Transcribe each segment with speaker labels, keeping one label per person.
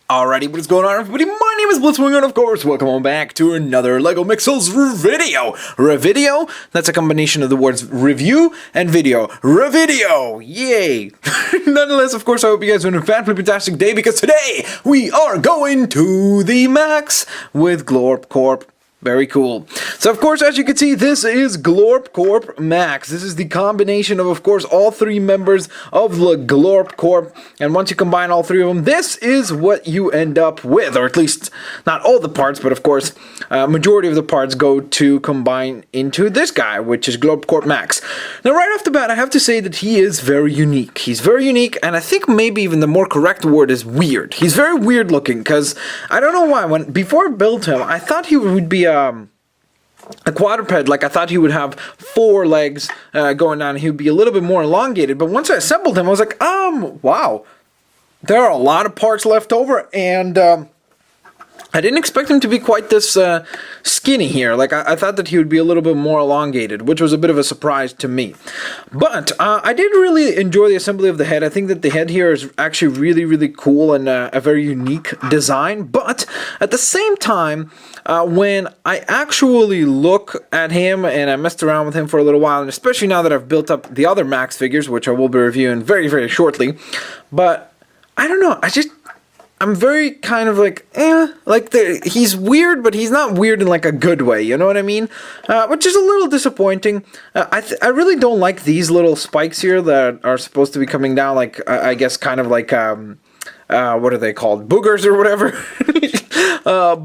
Speaker 1: Alrighty, what is going on, everybody? My name is Blitzwinger, and of course, welcome on back to another LEGO Mixels video. Revideo? That's a combination of the words review and video. Revideo! Yay! Nonetheless, of course, I hope you guys are having a fantastic day, because today we are going to the max with Glorp Corp. Very cool. So, of course, as you can see, this is Glorp Corp Max. This is the combination of course, all three members of the Glorp Corp. And once you combine all three of them, this is what you end up with. Or at least, not all the parts, but of course, majority of the parts go to combine into this guy, which is Glorp Corp Max. Now, right off the bat, I have to say that he is very unique. He's very unique, and I think maybe even the more correct word is weird. He's very weird looking, because I don't know why. Before I built him, I thought he would be a quadruped. Like, I thought he would have 4 legs going down, and he would be a little bit more elongated. But once I assembled him, I was like, wow, there are a lot of parts left over, and I didn't expect him to be quite this skinny here. Like, I thought that he would be a little bit more elongated, which was a bit of a surprise to me. But I did really enjoy the assembly of the head. I think that the head here is actually really, really cool and a very unique design. But at the same time, when I actually look at him and I messed around with him for a little while, and especially now that I've built up the other Max figures, which I will be reviewing very, very shortly, but I don't know, I'm very kind of like, he's weird, but he's not weird in like a good way, you know what I mean? Which is a little disappointing. I really don't like these little spikes here that are supposed to be coming down, like, I guess kind of like, what are they called? Boogers or whatever?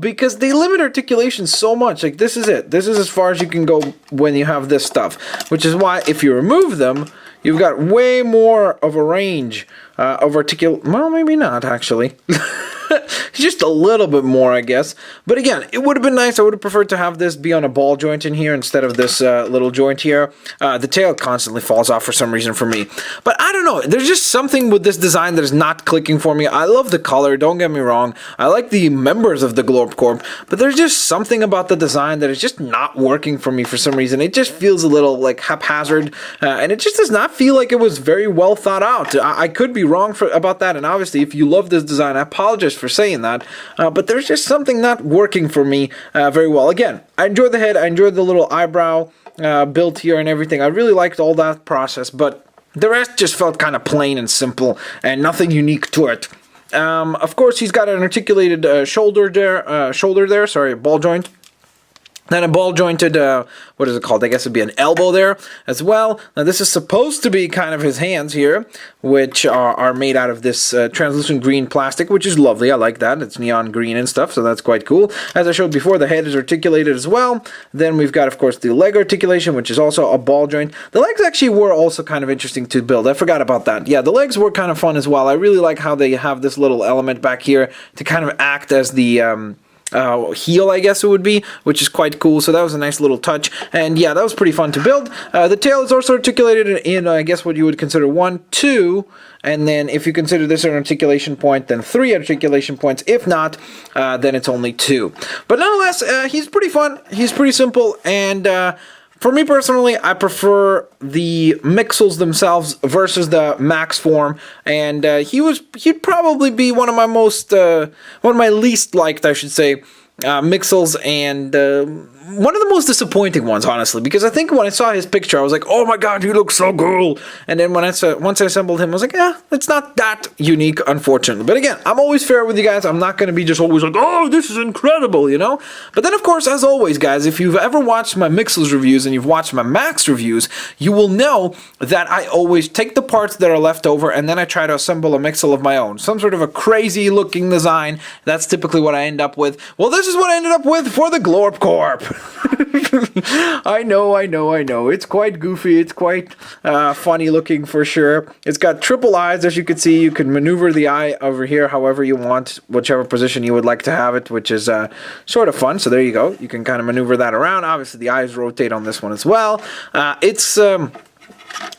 Speaker 1: Because they limit articulation so much. Like, this is it. This is as far as you can go when you have this stuff. Which is why, if you remove them, you've got way more of a range of articulation. Well, maybe not, actually. Just a little bit more, I guess. But again, it would have been nice. I would have preferred to have this be on a ball joint in here instead of this little joint here. The tail constantly falls off for some reason for me. But I don't know. There's just something with this design that is not clicking for me. I love the color. Don't get me wrong. I like the members of the Glorp Corp. But there's just something about the design that is just not working for me for some reason. It just feels a little like haphazard. And it just does not feel like it was very well thought out. I could be wrong about that. And obviously, if you love this design, I apologize for saying that, but there's just something not working for me very well. Again, I enjoyed the head, I enjoyed the little eyebrow built here and everything. I really liked all that process, but the rest just felt kind of plain and simple and nothing unique to it. Of course, he's got an articulated shoulder there, sorry, ball joint. Then a ball jointed, what is it called? I guess it'd be an elbow there as well. Now this is supposed to be kind of his hands here, which are made out of this translucent green plastic, which is lovely. I like that. It's neon green and stuff, so that's quite cool. As I showed before, the head is articulated as well. Then we've got, of course, the leg articulation, which is also a ball joint. The legs actually were also kind of interesting to build. I forgot about that. Yeah, the legs were kind of fun as well. I really like how they have this little element back here to kind of act as the heel, I guess it would be, which is quite cool. So that was a nice little touch, and yeah, that was pretty fun to build. The tail is also articulated in I guess what you would consider 1, 2, and then if you consider this an articulation point, then 3 articulation points. If not, then it's only 2. But nonetheless, he's pretty fun, he's pretty simple, and for me personally, I prefer the Mixels themselves versus the Max form, and he'd probably be one of my least liked, I should say, Mixels, and one of the most disappointing ones, honestly, because I think when I saw his picture, I was like, oh my god, he looks so cool. And then once I assembled him, I was like, it's not that unique, unfortunately. But again, I'm always fair with you guys. I'm not going to be just always like, oh, this is incredible, you know? But then, of course, as always, guys, if you've ever watched my Mixels reviews and you've watched my Max reviews, you will know that I always take the parts that are left over and then I try to assemble a Mixel of my own. Some sort of a crazy looking design. That's typically what I end up with. Well, this is what I ended up with for the Glorp Corp. I know. It's quite goofy. It's quite funny looking for sure. It's got triple eyes, as you can see. You can maneuver the eye over here however you want, whichever position you would like to have it, which is sort of fun. So there you go. You can kind of maneuver that around. Obviously, the eyes rotate on this one as well.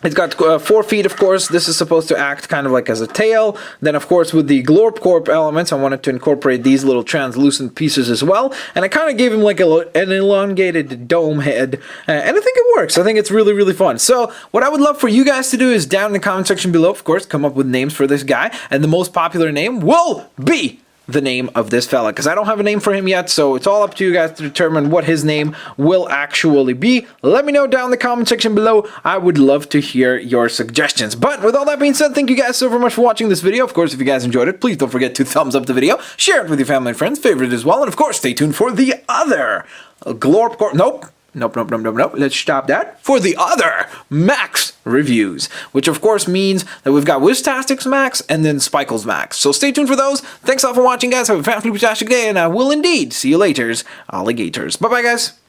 Speaker 1: It's got 4 feet, of course. This is supposed to act kind of like as a tail. Then, of course, with the Glorp Corp elements, I wanted to incorporate these little translucent pieces as well. And I kind of gave him like an elongated dome head. And I think it works. I think it's really, really fun. So what I would love for you guys to do is down in the comment section below, of course, come up with names for this guy. And the most popular name will be the name of this fella, because I don't have a name for him yet, so it's all up to you guys to determine what his name will actually be. Let me know down in the comment section below. I would love to hear your suggestions. But with all that being said, thank you guys so very much for watching this video. Of course, if you guys enjoyed it, please don't forget to thumbs up the video, share it with your family and friends, favorite it as well, and of course, stay tuned for the other Glorp Corp. Nope. Let's stop that. For the other Max reviews, which of course means that we've got Wiztastics Max and then Spikles Max. So stay tuned for those. Thanks all for watching, guys. Have a fantastic day, and I will indeed see you later, alligators. Bye-bye, guys.